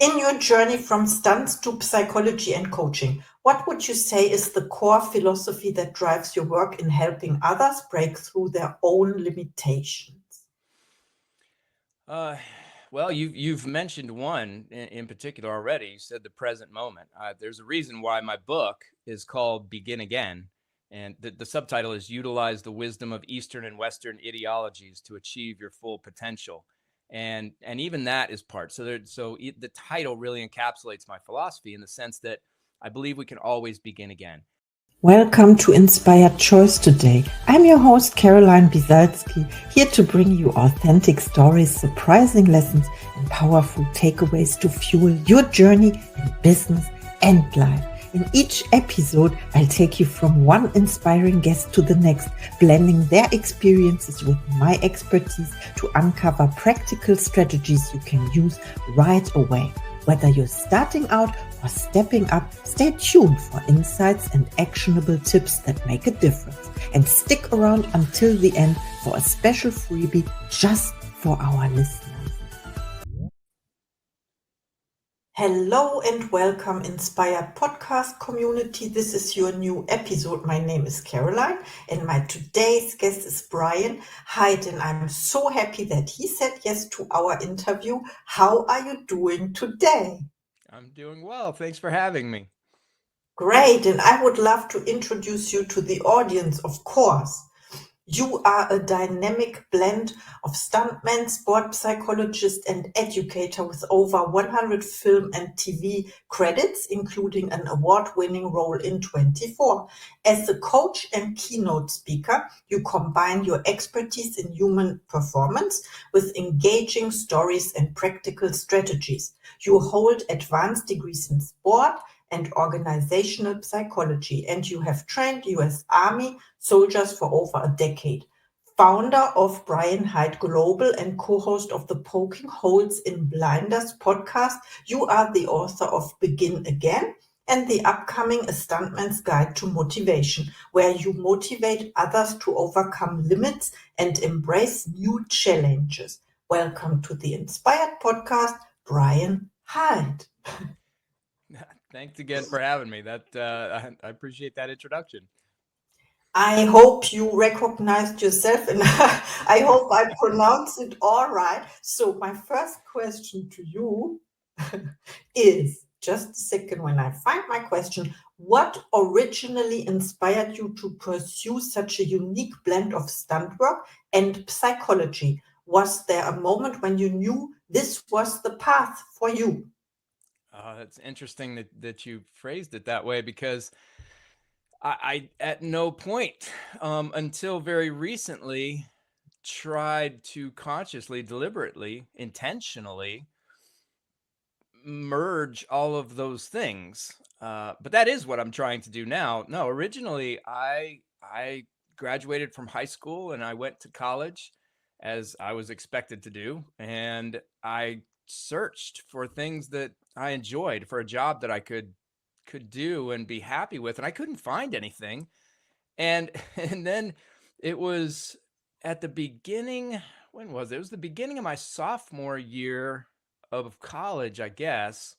In your journey from stunts to psychology and coaching, what would you say is the core philosophy that drives your work in helping others break through their own limitations? Uh, well, you've mentioned one in particular already. You said the present moment. There's a reason why my book is called Begin Again, and the subtitle is "Utilize the Wisdom of Eastern and Western Ideologies to Achieve Your Full Potential." And even that is part. The title really encapsulates my philosophy in the sense that I believe we can always begin again. Welcome to Inspired Choice today. I'm your host, Caroline Biesalski, here to bring you authentic stories, surprising lessons, and powerful takeaways to fuel your journey in business and life. In each episode, I'll take you from one inspiring guest to the next, blending their experiences with my expertise to uncover practical strategies you can use right away. Whether you're starting out or stepping up, stay tuned for insights and actionable tips that make a difference. And stick around until the end for a special freebie just for our listeners. Hello and welcome, Inspired Podcast community. This is your new episode. My name is Caroline and my today's guest is Brian Hite, and I'm so happy that he said yes to our interview. How are you doing today? I'm doing well. Thanks for having me. Great, and I would love to introduce you to the audience, of course. You are a dynamic blend of stuntman, sport psychologist, and educator with over 100 film and TV credits, including an award-winning role in 24. As a coach and keynote speaker, you combine your expertise in human performance with engaging stories and practical strategies. You hold advanced degrees in sport and organizational psychology, and you have trained US Army soldiers for over a decade. Founder of Brian Hite Global and co-host of the Poking Holes in Blinders podcast, you are the author of Begin Again and the upcoming A Stuntman's Guide to Motivation, where you motivate others to overcome limits and embrace new challenges. Welcome to the Inspired Podcast, Brian Hite. Thanks again for having me. I appreciate that introduction. I hope you recognized yourself and I hope I pronounced it all right. So, my first question to you is just a second when I find my question. What originally inspired you to pursue such a unique blend of stunt work and psychology? Was there a moment when you knew this was the path for you? It's interesting that you phrased it that way because I at no point until very recently tried to consciously, deliberately, intentionally merge all of those things. But that is what I'm trying to do now. No, originally I graduated from high school and I went to college as I was expected to do, and I searched for things that I enjoyed, for a job that I could do and be happy with, and I couldn't find anything. And and then it was at the beginning, when was it? It was the beginning of my sophomore year of college, I guess.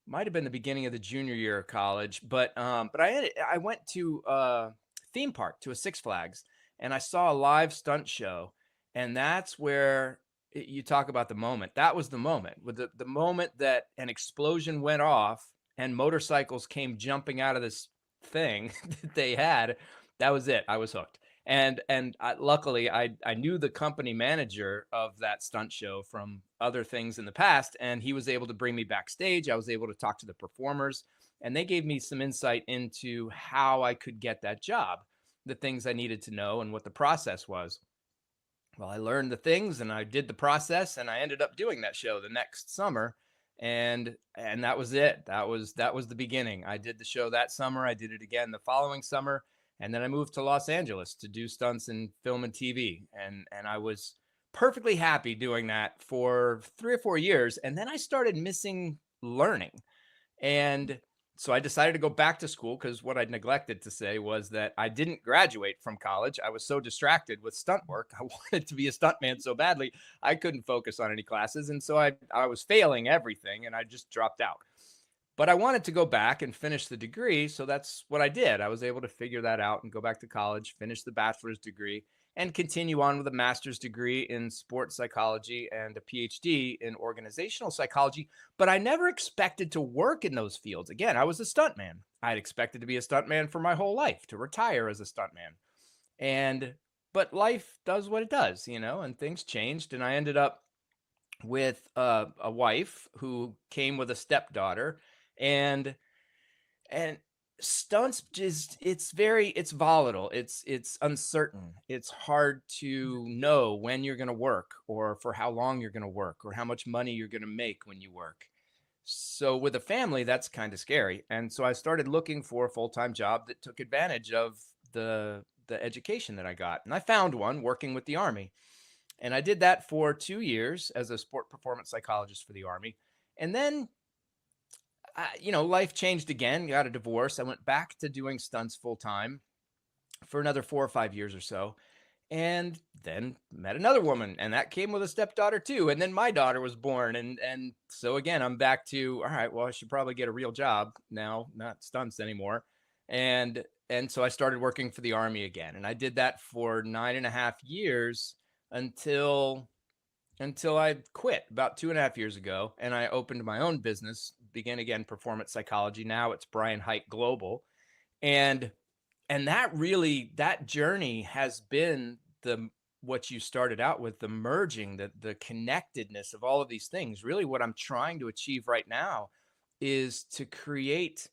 Might have been the beginning of the junior year of college, but I went to a theme park, to a Six Flags, and I saw a live stunt show, and that's where you talk about the moment. That was the moment, with the moment that an explosion went off and motorcycles came jumping out of this thing that they had. That was it. I was hooked. Luckily, I knew the company manager of that stunt show from other things in the past, and he was able to bring me backstage. I was able to talk to the performers, and they gave me some insight into how I could get that job, the things I needed to know, and what the process was. Well, I learned the things, and I did the process, and I ended up doing that show the next summer, and that was it. That was the beginning. I did the show that summer. I did it again the following summer, and then I moved to Los Angeles to do stunts in film and TV, and I was perfectly happy doing that for 3 or 4 years, and then I started missing learning. And so I decided to go back to school, because what I'd neglected to say was that I didn't graduate from college. I was so distracted with stunt work. I wanted to be a stuntman so badly, I couldn't focus on any classes. And so I was failing everything, and I just dropped out. But I wanted to go back and finish the degree. So that's what I did. I was able to figure that out and go back to college, finish the bachelor's degree, and continue on with a master's degree in sports psychology and a PhD in organizational psychology. But I never expected to work in those fields. Again, I was a stuntman. I'd expected to be a stuntman for my whole life, to retire as a stuntman. But life does what it does, and things changed. And I ended up with a wife who came with a stepdaughter, and and stunts, just it's volatile, it's uncertain, it's hard to know when you're going to work, or for how long you're going to work, or how much money you're going to make when you work. So with a family, that's kind of scary. And so I started looking for a full-time job that took advantage of the education that I got, and I found one working with the Army. And I did that for 2 years as a sport performance psychologist for the Army. And then life changed again, got a divorce. I went back to doing stunts full time for another 4 or 5 years or so. And then met another woman, and that came with a stepdaughter too. And then my daughter was born. And so again, I'm back to, all right, well, I should probably get a real job now, not stunts anymore. And so I started working for the Army again. And I did that for 9.5 years until I quit about 2.5 years ago, and I opened my own business, Begin Again Performance Psychology. Now it's Brian Hite Global. And that journey has been what you started out with, the merging, the connectedness of all of these things. Really what I'm trying to achieve right now is to create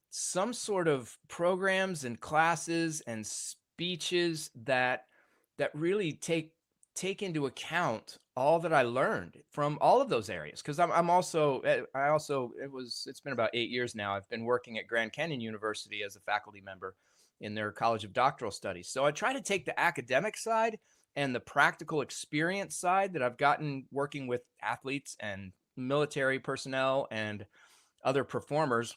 some sort of programs and classes and speeches that really take into account all that I learned from all of those areas. Because it's been about 8 years now. I've been working at Grand Canyon University as a faculty member in their College of Doctoral Studies. So I try to take the academic side and the practical experience side that I've gotten working with athletes and military personnel and other performers,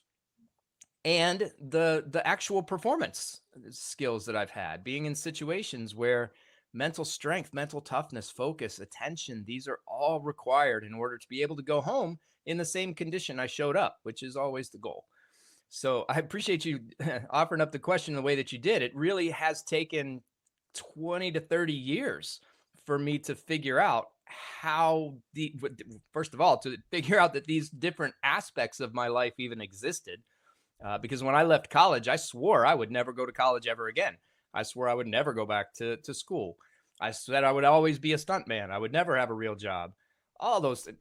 and the actual performance skills that I've had being in situations where mental strength, mental toughness, focus, attention, these are all required in order to be able to go home in the same condition I showed up, which is always the goal. So I appreciate you offering up the question the way that you did. It really has taken 20 to 30 years for me to figure out first of all, to figure out that these different aspects of my life even existed. Because when I left college, I swore I would never go to college ever again. I swore I would never go back to school. I said I would always be a stuntman. I would never have a real job. All those. Of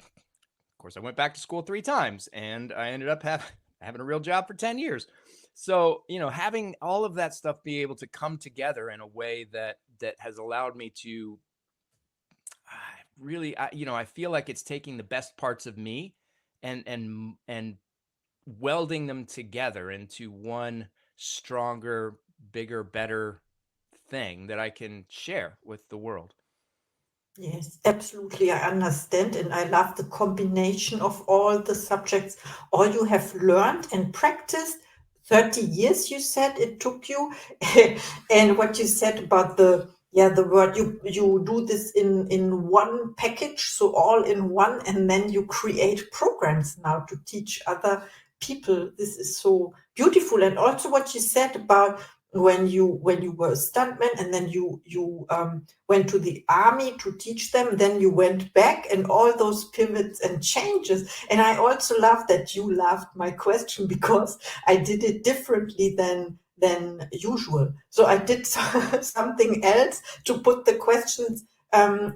course, I went back to school 3 times, and I ended up having a real job for 10 years. So, having all of that stuff be able to come together in a way that has allowed me to really, I feel like it's taking the best parts of me and welding them together into one stronger, bigger, better thing that I can share with the world. Yes, absolutely. I understand. And I love the combination of all the subjects, all you have learned and practiced. 30 years, you said it took you. And what you said about the word, you do this in one package, so all in one, and then you create programs now to teach other people. This is so beautiful. And also what you said about when you were a stuntman, and then you went to the Army to teach them, then you went back, and all those pivots and changes. And I also love that you loved my question, because I did it differently than usual. So I did something else to put the questions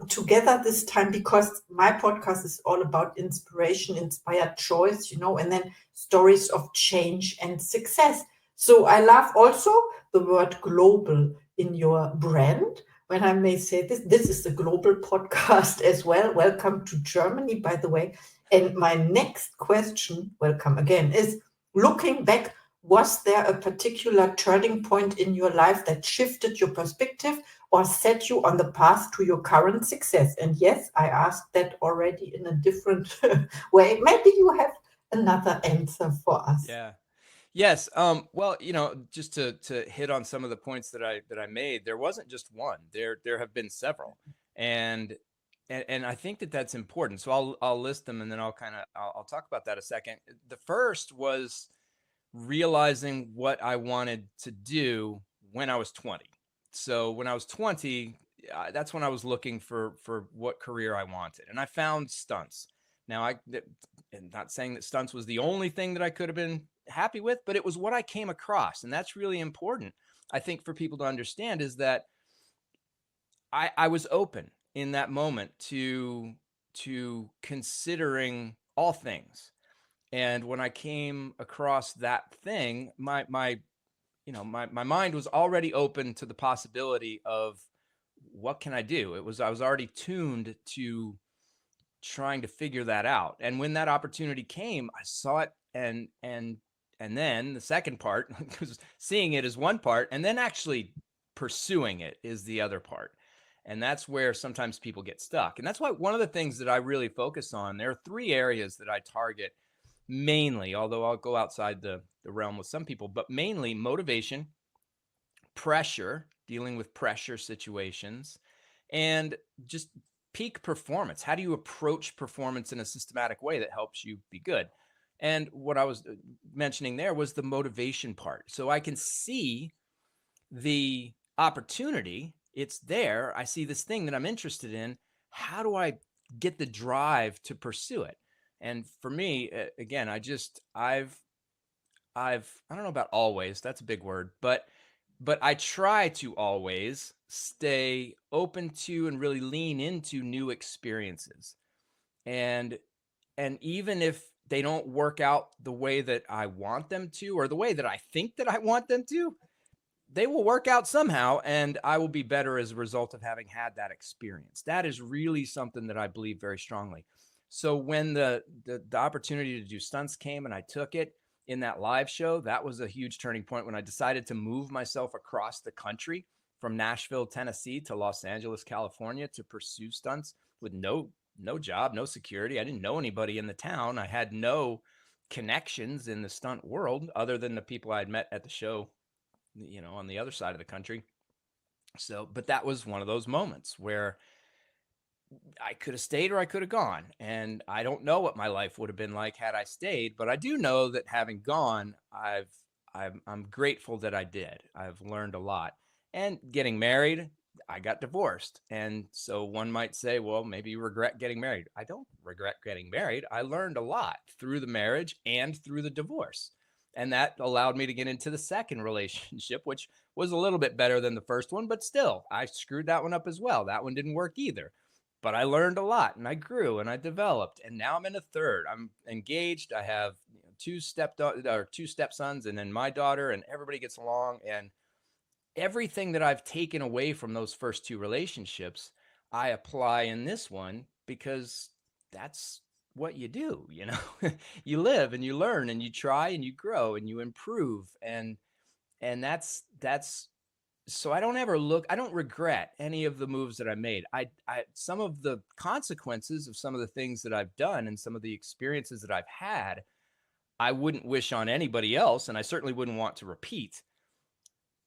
together this time, because my podcast is all about inspiration, inspired choice, and then stories of change and success. So I love also the word global in your brand. When I may say this is a global podcast as well. Welcome to Germany, by the way. And my next question, welcome again, is looking back, was there a particular turning point in your life that shifted your perspective or set you on the path to your current success? And yes, I asked that already in a different way. Maybe you have another answer for us. Yeah. Yes. Well, just to hit on some of the points that I made, there wasn't just one. There have been several, and and I think that that's important. So I'll list them, and then I'll talk about that a second. The first was realizing what I wanted to do when I was 20. So when I was 20, that's when I was looking for what career I wanted, and I found stunts. Now, and not saying that stunts was the only thing that I could have been happy with, but it was what I came across, and that's really important. I think for people to understand is that I was open in that moment to considering all things. And when I came across that thing, my mind was already open to the possibility of what can I do? I was already tuned to trying to figure that out. And when that opportunity came, I saw it, and then the second part, because seeing it is one part, and then actually pursuing it is the other part. And that's where sometimes people get stuck. And that's why one of the things that I really focus on, there are three areas that I target mainly, although I'll go outside the realm with some people, but mainly motivation, pressure, dealing with pressure situations, and just peak performance. How do you approach performance in a systematic way that helps you be good? And what I was mentioning there was the motivation part. So I can see the opportunity, it's there. I see this thing that I'm interested in. How do I get the drive to pursue it? And for me, again, I don't know about always, that's a big word, but I try to always stay open to and really lean into new experiences. And even if they don't work out the way that I want them to, or the way that I think that I want them to, they will work out somehow, and I will be better as a result of having had that experience. That is really something that I believe very strongly. So when the opportunity to do stunts came and I took it in that live show, that was a huge turning point when I decided to move myself across the country from Nashville, Tennessee to Los Angeles, California to pursue stunts with no job, no security. I didn't know anybody in the town. I had no connections in the stunt world other than the people I had met at the show, on the other side of the country. So, but that was one of those moments where I could have stayed or I could have gone. And I don't know what my life would have been like had I stayed, but I do know that having gone, I'm grateful that I did. I've learned a lot. And getting married, I got divorced. And so one might say, well, maybe you regret getting married. I don't regret getting married. I learned a lot through the marriage and through the divorce. And that allowed me to get into the second relationship, which was a little bit better than the first one, but still, I screwed that one up as well. That one didn't work either. But I learned a lot, and I grew and I developed. And now I'm in a third. I'm engaged. I have two stepsons, and then my daughter, and everybody gets along. And everything that I've taken away from those first two relationships, I apply in this one, because that's what you do. You live and you learn and you try and you grow and you improve, and that's so I don't regret any of the moves that I made. Some of the consequences of some of the things that I've done and some of the experiences that I've had, I wouldn't wish on anybody else, and I certainly wouldn't want to repeat.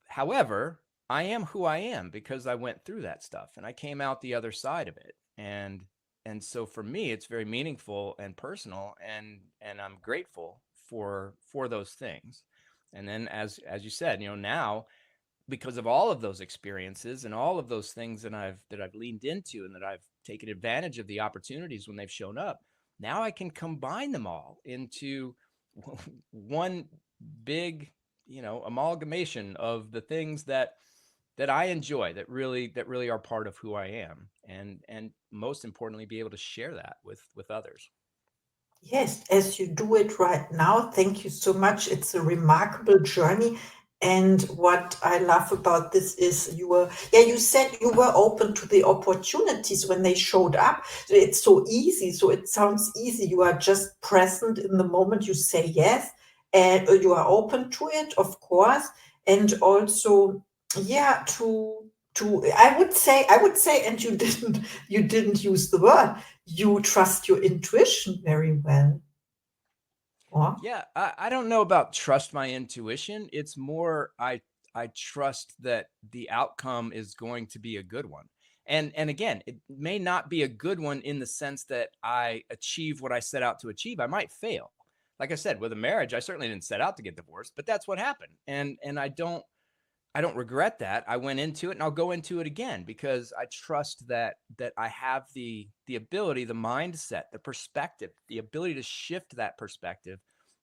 However, I am who I am because I went through that stuff and I came out the other side of it. And so for me, it's very meaningful and personal, and I'm grateful for those things. And then as you said, now, because of all of those experiences and all of those things that I've leaned into and that I've taken advantage of the opportunities when they've shown up, now I can combine them all into one big, amalgamation of the things that I enjoy, that really are part of who I am, and most importantly, be able to share that with others. Yes, as you do it right now. Thank you so much. It's a remarkable journey. And what I love about this is you said you were open to the opportunities when they showed up. It's so easy. So it sounds easy. You are just present in the moment. You say yes, and you are open to it, of course. And also, yeah, I would say, and you didn't use the word, you trust your intuition very well. Or Yeah, I don't know about trust my intuition. It's more I trust that the outcome is going to be a good one. And again, it may not be a good one in the sense that I achieve what I set out to achieve. I might fail. Like I said, with a marriage, I certainly didn't set out to get divorced, but that's what happened. And I don't regret that. I went into it and I'll go into it again because I trust that I have the ability, the mindset, the perspective, the ability to shift that perspective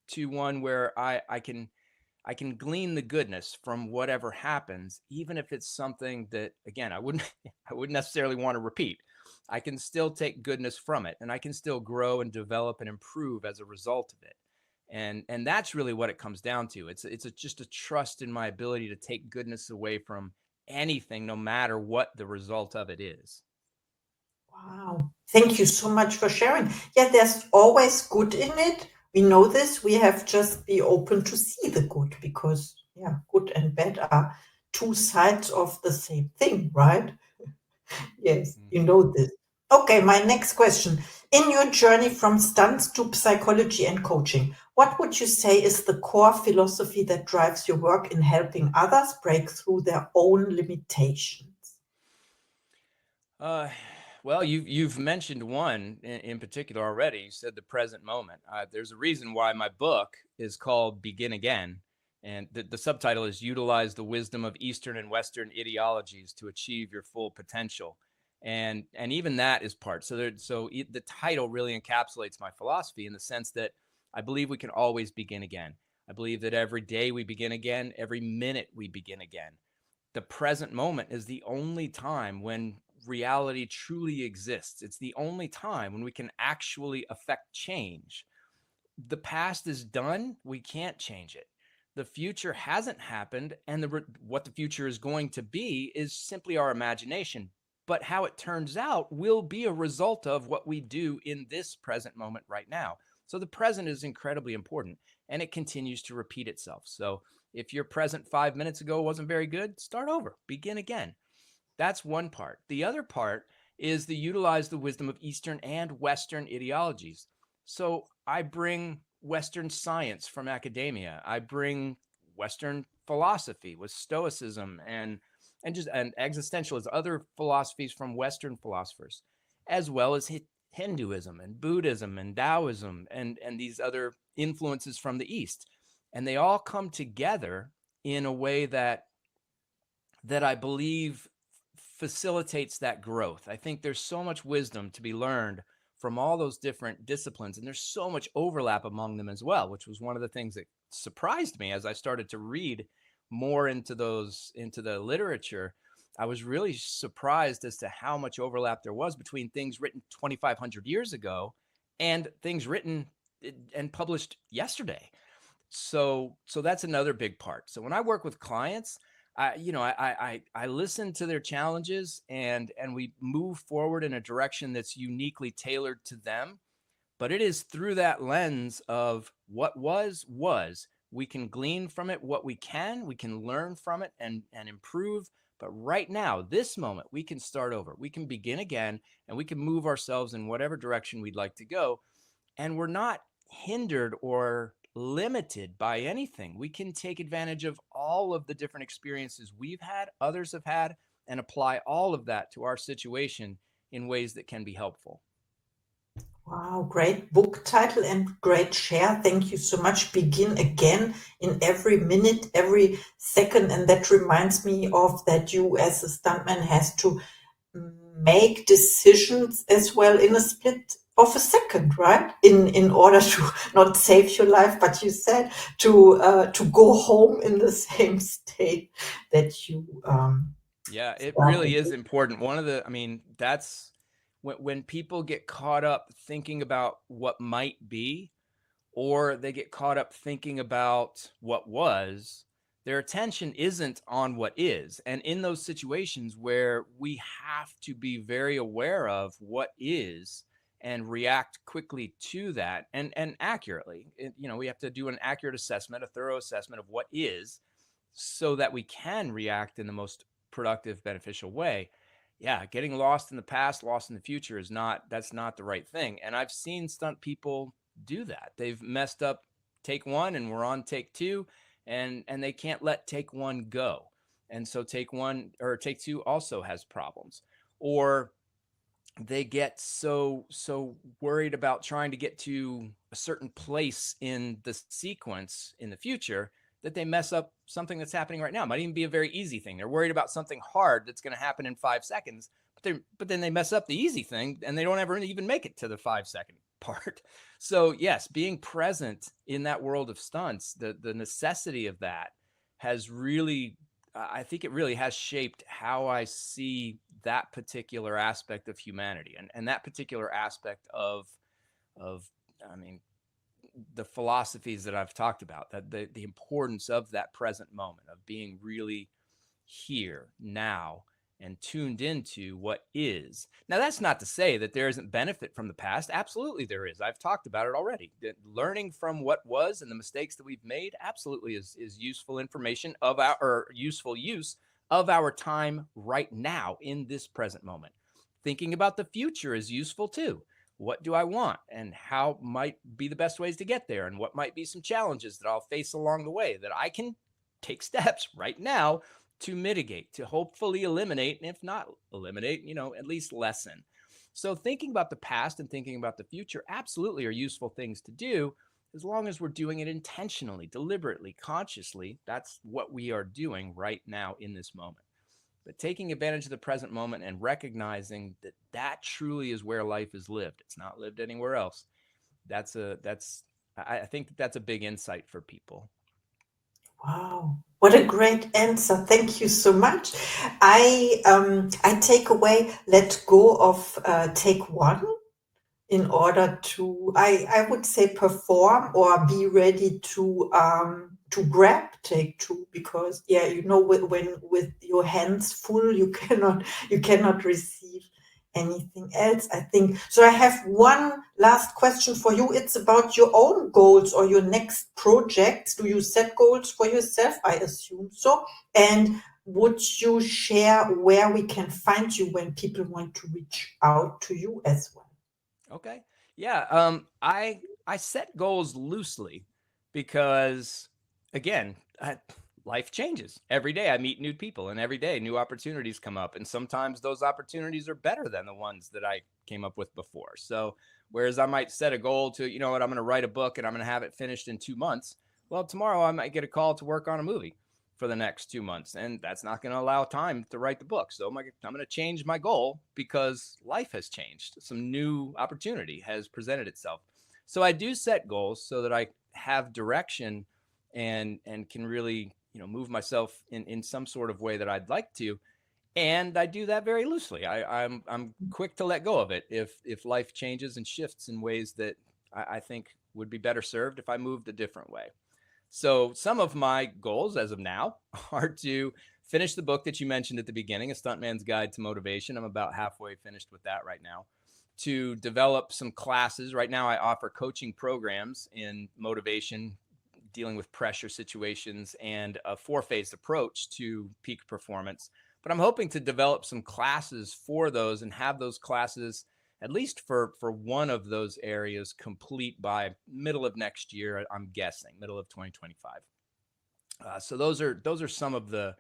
to one where I can glean the goodness from whatever happens, even if it's something that again I wouldn't necessarily want to repeat. I can still take goodness from it and I can still grow and develop and improve as a result of it. And that's really what it comes down to. Just a trust in my ability to take goodness away from anything, no matter what the result of it is. wow, thank you so much for sharing. Yeah, there's always good in it. We know this. We have just be open to see the good because yeah, good and bad are two sides of the same thing, right? Yes, you Mm-hmm. know this. Okay, my next question. In your journey from stunts to psychology and coaching, what would you say is the core philosophy that drives your work in helping others break through their own limitations? Uh, well, you've mentioned one in particular already. You said the present moment. There's a reason why my book is called Begin Again, and the subtitle is Utilize the Wisdom of Eastern and Western Ideologies to Achieve Your Full Potential. And even that is part. The title really encapsulates my philosophy in the sense that I believe we can always begin again. I believe that every day we begin again, every minute we begin again. The present moment is the only time when reality truly exists. It's the only time when we can actually affect change. The past is done, we can't change it. The future hasn't happened, and what the future is going to be is simply our imagination. But how it turns out will be a result of what we do in this present moment right now. So the present is incredibly important, and it continues to repeat itself. So if your present 5 minutes ago wasn't very good, start over, begin again. That's one part. The other part is to utilize the wisdom of Eastern and Western ideologies. So I bring Western science from academia. I bring Western philosophy with Stoicism and existentialism, other philosophies from Western philosophers, as well as Hinduism and Buddhism and Taoism and these other influences from the East. And they all come together in a way that I believe facilitates that growth. I think there's so much wisdom to be learned from all those different disciplines, and there's so much overlap among them as well, which was one of the things that surprised me as I started to read more into the literature. I was really surprised as to how much overlap there was between things written 2,500 years ago and things written and published yesterday. So that's another big part. So when I work with clients, I listen to their challenges and we move forward in a direction that's uniquely tailored to them. But it is through that lens of what was. We can glean from it what we can learn from it and improve. But right now, this moment, we can start over. We can begin again and we can move ourselves in whatever direction we'd like to go. And we're not hindered or limited by anything. We can take advantage of all of the different experiences we've had, others have had, and apply all of that to our situation in ways that can be helpful. Wow, great book title and great share. Thank you so much. Begin again in every minute, every second. And that reminds me of that you as a stuntman has to make decisions as well in a split of a second, right? In order to not save your life, but you said to go home in the same state that you Yeah, it really started. is important. I mean, that's when people get caught up thinking about what might be, or they get caught up thinking about what was, their attention isn't on what is. And in those situations where we have to be very aware of what is and react quickly to that and accurately, we have to do an accurate assessment, a thorough assessment of what is so that we can react in the most productive, beneficial way. Yeah, getting lost in the past, lost in the future that's not the right thing. And I've seen stunt people do that. They've messed up take one and we're on take two, and they can't let take one go. And so take two also has problems. Or they get so worried about trying to get to a certain place in the sequence in the future that they mess up something that's happening right now. It might even be a very easy thing. They're worried about something hard that's going to happen in 5 seconds, but then they mess up the easy thing and they don't ever even make it to the 5-second part. So yes, being present in that world of stunts, the necessity of that has really, I think it really has shaped how I see that particular aspect of humanity, and that particular aspect of I mean, the philosophies that I've talked about, that the importance of that present moment, of being really here now and tuned into what is. Now, that's not to say that there isn't benefit from the past. Absolutely there is. I've talked about it already. Learning from what was and the mistakes that we've made absolutely is useful information of our, or useful use of our time right now in this present moment. Thinking about the future is useful too. What do I want, and how might be the best ways to get there, and what might be some challenges that I'll face along the way that I can take steps right now to mitigate, to hopefully eliminate, and if not eliminate, at least lessen. So thinking about the past and thinking about the future absolutely are useful things to do, as long as we're doing it intentionally, deliberately, consciously. That's what we are doing right now in this moment. But taking advantage of the present moment and recognizing that that truly is where life is lived. It's not lived anywhere else. I think that's a big insight for people. Wow, what a great answer. Thank you so much. I take away, let go of take one in order to, I would say, perform or be ready to grab take two, because when with your hands full you cannot receive anything else, I think. So I have one last question for you. It's about your own goals or your next projects. Do you set goals for yourself? I assume so. And would you share where we can find you when people want to reach out to you as well? Okay. Yeah. I set goals loosely because, again, life changes every day. I meet new people, and every day new opportunities come up, and sometimes those opportunities are better than the ones that I came up with before. So whereas I might set a goal to, I'm going to write a book and I'm going to have it finished in 2 months. Well, tomorrow I might get a call to work on a movie for the next 2 months, and that's not going to allow time to write the book. So I'm going to change my goal because life has changed. Some new opportunity has presented itself. So I do set goals so that I have direction and can really, move myself in some sort of way that I'd like to. And I do that very loosely. I'm quick to let go of it if life changes and shifts in ways that I think would be better served if I moved a different way. So some of my goals as of now are to finish the book that you mentioned at the beginning, A Stuntman's Guide to Motivation. I'm about halfway finished with that right now. To develop some classes. Right now I offer coaching programs in motivation, dealing with pressure situations, and a 4-phase approach to peak performance. But I'm hoping to develop some classes for those and have those classes, at least for one of those areas, complete by middle of next year. I'm guessing middle of 2025. So those are some of the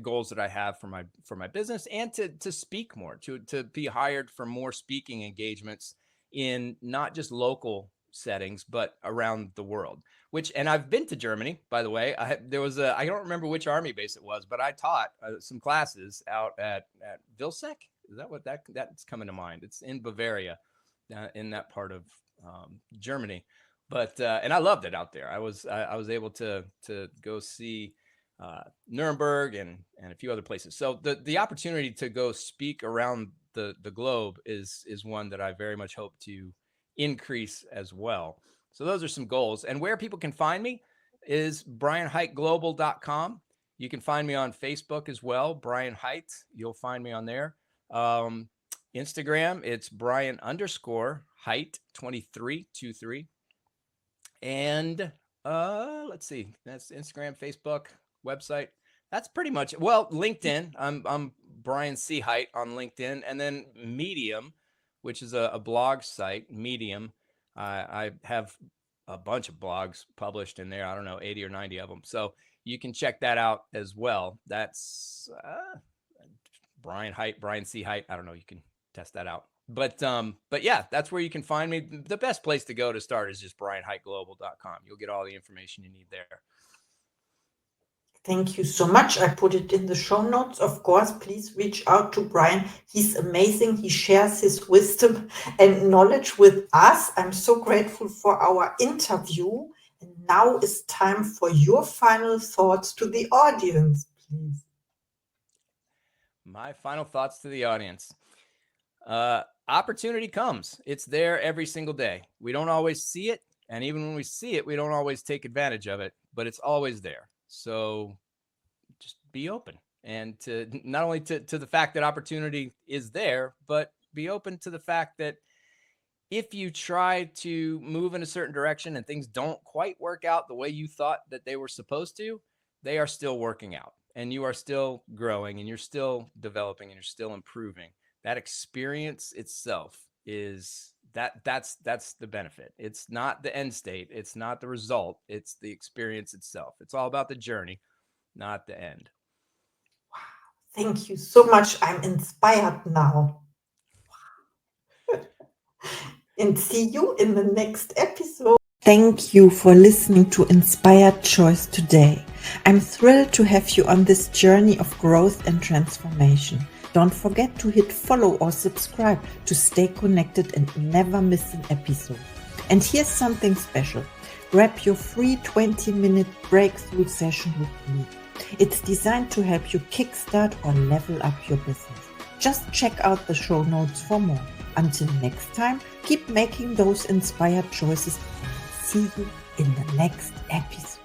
goals that I have for my business, and to speak more, to be hired for more speaking engagements in not just local settings, but around the world. And I've been to Germany, by the way. I don't remember which army base it was, but I taught some classes out at Vilsek. Is that what that's coming to mind? It's in Bavaria, in that part of Germany. But and I loved it out there. I was able to go see Nuremberg and a few other places. So the opportunity to go speak around the globe is one that I very much hope to increase as well. So those are some goals. And where people can find me is brianhiteglobal.com. You can find me on Facebook as well, Brian Hite. You'll find me on there. Instagram, it's Brian_Hite 2323. And let's see, that's Instagram, Facebook, website. That's pretty much it. Well, LinkedIn, I'm Brian C. Hite on LinkedIn, and then Medium, which is a blog site, Medium. I have a bunch of blogs published in there. I don't know, 80 or 90 of them. So you can check that out as well. That's Brian C. Hite. I don't know. You can test that out. But yeah, that's where you can find me. The best place to go to start is just brianhiteglobal.com. You'll get all the information you need there. Thank you so much. I put it in the show notes. Of course, please reach out to Brian. He's amazing. He shares his wisdom and knowledge with us. I'm so grateful for our interview. And now it's time for your final thoughts to the audience, please. My final thoughts to the audience. Opportunity comes. It's there every single day. We don't always see it. And even when we see it, we don't always take advantage of it, but it's always there. So just be open, and to not only to the fact that opportunity is there, but be open to the fact that if you try to move in a certain direction and things don't quite work out the way you thought that they were supposed to, they are still working out, and you are still growing, and you're still developing, and you're still improving. That experience itself is that's the benefit. It's not the end state. It's not the result. It's the experience itself. It's all about the journey, not the end. Wow. Thank you so much. I'm inspired now. And see you in the next episode. Thank you for listening to Inspired Choice today. I'm thrilled to have you on this journey of growth and transformation. Don't forget to hit follow or subscribe to stay connected and never miss an episode. And here's something special. Grab your free 20-minute breakthrough session with me. It's designed to help you kickstart or level up your business. Just check out the show notes for more. Until next time, keep making those inspired choices. See you in the next episode.